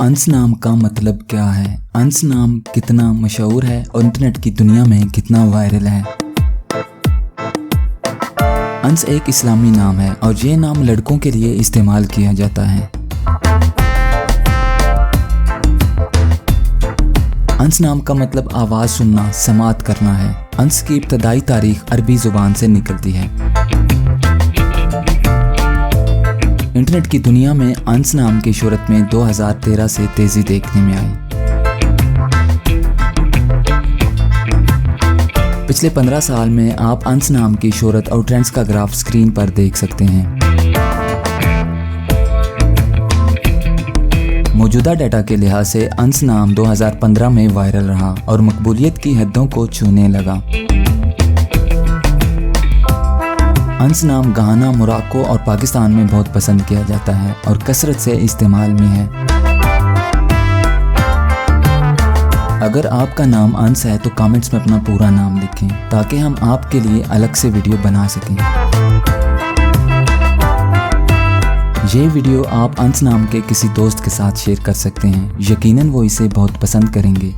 अंस नाम का मतलब क्या है? अंस नाम कितना मशहूर है और इंटरनेट की दुनिया में कितना वायरल है? अंस एक इस्लामी नाम है और ये नाम लड़कों के लिए इस्तेमाल किया जाता है। अंस नाम का मतलब आवाज़ सुनना, समात करना है। अंस की इब्तदाई तारीख अरबी ज़ुबान से निकलती है। इंटरनेट की दुनिया में अंस नाम की शोहरत में 2013 से तेज़ी देखने में आई। पिछले 15 साल में आप अंस नाम की शोहरत और ट्रेंड्स का ग्राफ स्क्रीन पर देख सकते हैं। मौजूदा डाटा के लिहाज से अंस नाम 2015 में वायरल रहा और मकबूलियत की हदों को छूने लगा। अंस नाम घाना, मोरक्को और पाकिस्तान में बहुत पसंद किया जाता है और कसरत से इस्तेमाल में है। अगर आपका नाम अंस है तो कमेंट्स में अपना पूरा नाम लिखें ताकि हम आपके लिए अलग से वीडियो बना सकें। ये वीडियो आप अंस नाम के किसी दोस्त के साथ शेयर कर सकते हैं, यकीनन वो इसे बहुत पसंद करेंगे।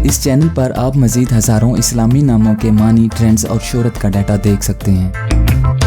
इस चैनल पर आप मज़ीद हज़ारों इस्लामी नामों के मानी, ट्रेंड्स और शोहरत का डाटा देख सकते हैं।